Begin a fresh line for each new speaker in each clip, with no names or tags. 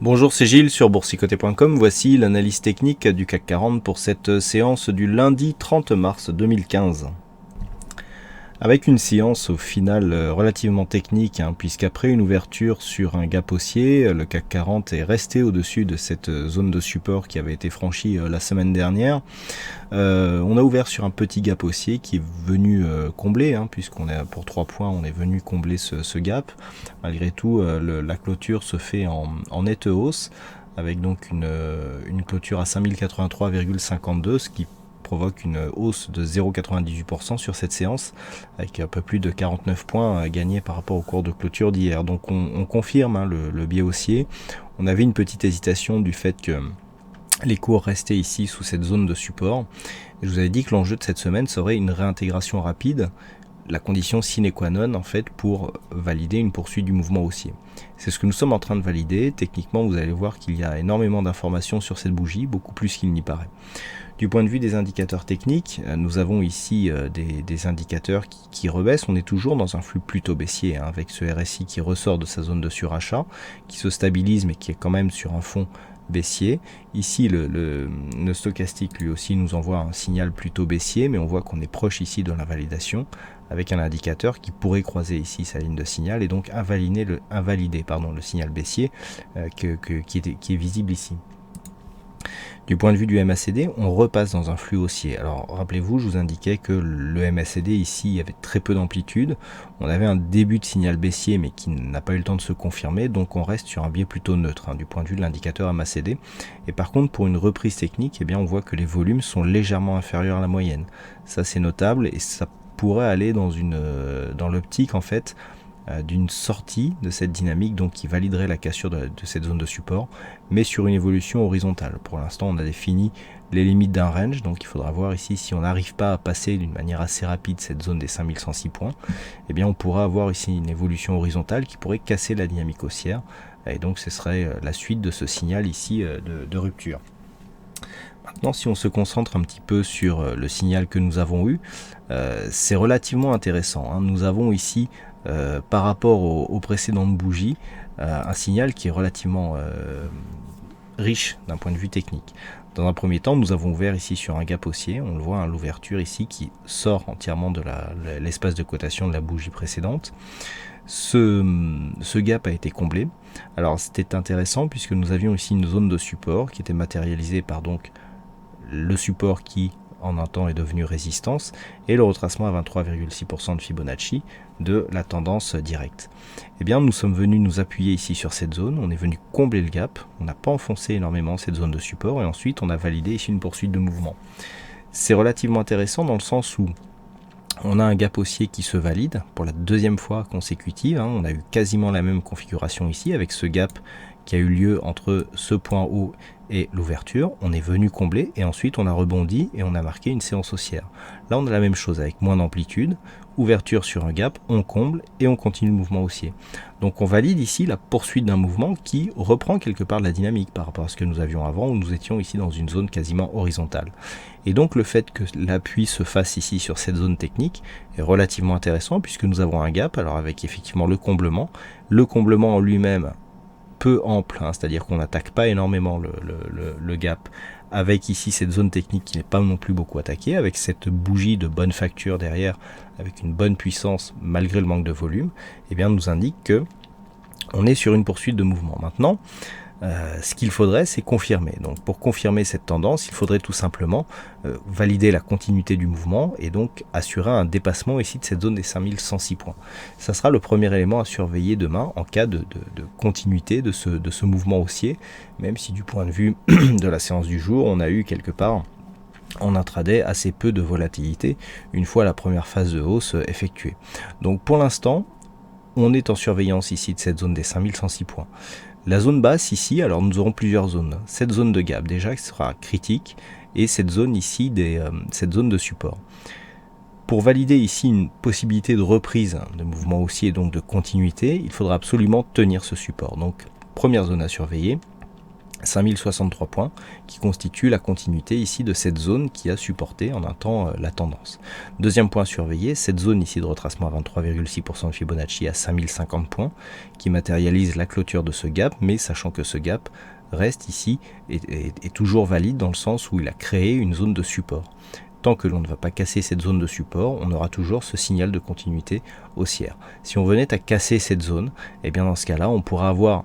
Bonjour, c'est Gilles sur boursicoté.com. Voici l'analyse technique du CAC 40 pour cette séance du lundi 30 mars 2015. Avec une séance au final relativement technique, puisqu'après une ouverture sur un gap haussier, le CAC 40 est resté au-dessus de cette zone de support qui avait été franchie la semaine dernière. On a ouvert sur un petit gap haussier qui est venu combler, puisqu'on est pour 3 points, on est venu combler ce gap. Malgré tout, la clôture se fait en nette hausse, avec donc une clôture à 5083,52, ce qui provoque une hausse de 0,98% sur cette séance, avec un peu plus de 49 points gagnés par rapport au cours de clôture d'hier. Donc on confirme le biais haussier. On avait une petite hésitation du fait que les cours restaient ici sous cette zone de support. Et je vous avais dit que l'enjeu de cette semaine serait une réintégration rapide, la condition sine qua non en fait pour valider une poursuite du mouvement haussier. C'est ce que nous sommes en train de valider. Techniquement, vous allez voir qu'il y a énormément d'informations sur cette bougie, beaucoup plus qu'il n'y paraît. Du point de vue des indicateurs techniques, nous avons ici des indicateurs qui rebaissent. On est toujours dans un flux plutôt baissier, avec ce RSI qui ressort de sa zone de surachat, qui se stabilise mais qui est quand même sur un fond baissier. Ici, le stochastique lui aussi nous envoie un signal plutôt baissier, mais on voit qu'on est proche ici de l'invalidation, avec un indicateur qui pourrait croiser ici sa ligne de signal et donc invalider le signal baissier qui est visible ici. Du point de vue du MACD, on repasse dans un flux haussier. Alors rappelez-vous, je vous indiquais que le MACD ici avait très peu d'amplitude. On avait un début de signal baissier mais qui n'a pas eu le temps de se confirmer, donc on reste sur un biais plutôt neutre du point de vue de l'indicateur MACD. Et par contre, pour une reprise technique, on voit que les volumes sont légèrement inférieurs à la moyenne. Ça c'est notable et ça pourrait aller dans l'optique en fait d'une sortie de cette dynamique, donc qui validerait la cassure de cette zone de support, mais sur une évolution horizontale. Pour l'instant, on a défini les limites d'un range, donc il faudra voir ici si on n'arrive pas à passer d'une manière assez rapide cette zone des 5106 points, on pourra avoir ici une évolution horizontale qui pourrait casser la dynamique haussière, et donc ce serait la suite de ce signal ici de rupture. Maintenant, si on se concentre un petit peu sur le signal que nous avons eu, c'est relativement intéressant. Nous avons ici, par rapport aux précédentes bougies, un signal qui est relativement riche d'un point de vue technique. Dans un premier temps, nous avons ouvert ici sur un gap haussier. On le voit, l'ouverture ici qui sort entièrement de l'espace de cotation de la bougie précédente. Ce gap a été comblé. Alors c'était intéressant puisque nous avions ici une zone de support qui était matérialisée par donc le support qui en un temps est devenu résistance et le retracement à 23,6% de Fibonacci de la tendance directe. Nous sommes venus nous appuyer ici sur cette zone, on est venu combler le gap, on n'a pas enfoncé énormément cette zone de support et ensuite on a validé ici une poursuite de mouvement. C'est relativement intéressant dans le sens où on a un gap haussier qui se valide pour la deuxième fois consécutive. On a eu quasiment la même configuration ici avec ce gap qui a eu lieu entre ce point haut et l'ouverture. On est venu combler et ensuite on a rebondi et on a marqué une séance haussière. Là on a la même chose avec moins d'amplitude, ouverture sur un gap, on comble et on continue le mouvement haussier. Donc on valide ici la poursuite d'un mouvement qui reprend quelque part de la dynamique par rapport à ce que nous avions avant où nous étions ici dans une zone quasiment horizontale. Et donc le fait que l'appui se fasse ici sur cette zone technique est relativement intéressant puisque nous avons un gap, alors avec effectivement le comblement en lui-même peu ample, c'est-à-dire qu'on n'attaque pas énormément le gap, avec ici cette zone technique qui n'est pas non plus beaucoup attaquée, avec cette bougie de bonne facture derrière, avec une bonne puissance malgré le manque de volume, nous indique que on est sur une poursuite de mouvement. Maintenant, ce qu'il faudrait, c'est confirmer. Donc pour confirmer cette tendance, il faudrait tout simplement valider la continuité du mouvement et donc assurer un dépassement ici de cette zone des 5106 points. Ça sera le premier élément à surveiller demain en cas de continuité de ce mouvement haussier, même si du point de vue de la séance du jour, on a eu quelque part en intraday assez peu de volatilité une fois la première phase de hausse effectuée. Donc pour l'instant, on est en surveillance ici de cette zone des 5106 points. La zone basse ici, alors nous aurons plusieurs zones. Cette zone de gap déjà qui sera critique et cette zone ici, cette zone de support. Pour valider ici une possibilité de reprise de mouvement haussier et donc de continuité, il faudra absolument tenir ce support. Donc première zone à surveiller. 5063 points, qui constitue la continuité ici de cette zone qui a supporté en un temps la tendance. Deuxième point à surveiller, cette zone ici de retracement à 23,6% de Fibonacci à 5050 points, qui matérialise la clôture de ce gap, mais sachant que ce gap reste ici est toujours valide dans le sens où il a créé une zone de support. Tant que l'on ne va pas casser cette zone de support, on aura toujours ce signal de continuité haussière. Si on venait à casser cette zone, et bien dans ce cas-là, on pourra avoir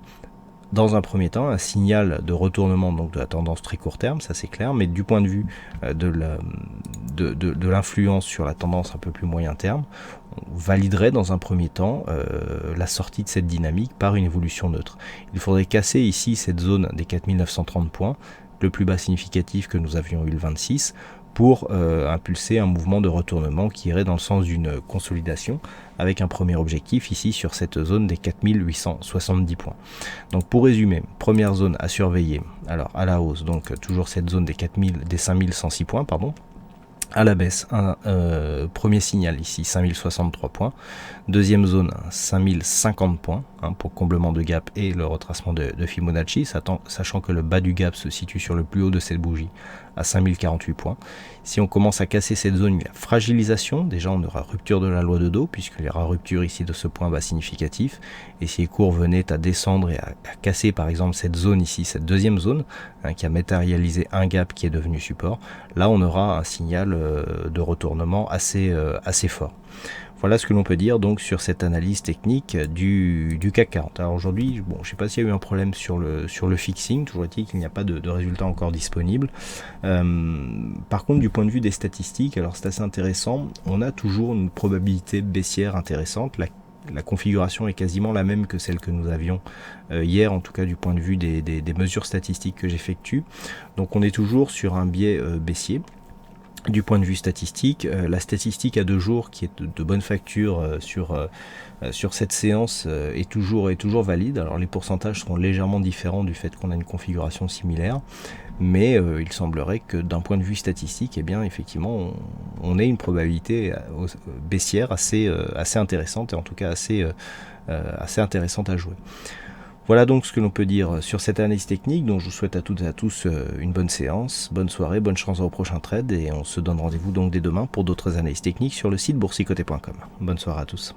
dans un premier temps un signal de retournement donc de la tendance très court terme, ça c'est clair, mais du point de vue de l'influence sur la tendance un peu plus moyen terme, on validerait dans un premier temps la sortie de cette dynamique par une évolution neutre. Il faudrait casser ici cette zone des 4930 points, le plus bas significatif que nous avions eu le 26, pour impulser un mouvement de retournement qui irait dans le sens d'une consolidation, avec un premier objectif ici sur cette zone des 4870 points. Donc pour résumer, première zone à surveiller, alors à la hausse, donc toujours cette zone des 5106 points, pardon. À la baisse, premier signal ici, 5063 points. Deuxième zone, 5050 points pour comblement de gap et le retracement de Fibonacci, sachant que le bas du gap se situe sur le plus haut de cette bougie à 5048 points. Si on commence à casser cette zone, il y a fragilisation. Déjà, on aura rupture de la loi de dos, puisqu'il y aura rupture ici de ce point bas significatif. Et si les cours venaient à descendre et à casser par exemple cette zone ici, cette deuxième zone, qui a matérialisé un gap qui est devenu support, là on aura un signal de retournement assez fort. Voilà ce que l'on peut dire donc sur cette analyse technique du CAC 40. Alors aujourd'hui, bon, je ne sais pas s'il y a eu un problème sur le fixing, toujours est-il qu'il n'y a pas de résultat encore disponible. Par contre, du point de vue des statistiques, alors c'est assez intéressant, on a toujours une probabilité baissière intéressante. La configuration est quasiment la même que celle que nous avions hier, en tout cas du point de vue des mesures statistiques que j'effectue. Donc on est toujours sur un biais baissier. Du point de vue statistique, la statistique à 2 jours qui est de bonne facture sur cette séance est toujours valide. Alors les pourcentages seront légèrement différents du fait qu'on a une configuration similaire, mais il semblerait que d'un point de vue statistique, eh bien effectivement on ait une probabilité baissière assez intéressante, et en tout cas assez intéressante à jouer. Voilà donc ce que l'on peut dire sur cette analyse technique, dont je vous souhaite à toutes et à tous une bonne séance, bonne soirée, bonne chance au prochain trade, et on se donne rendez-vous donc dès demain pour d'autres analyses techniques sur le site boursicoté.com. Bonne soirée à tous.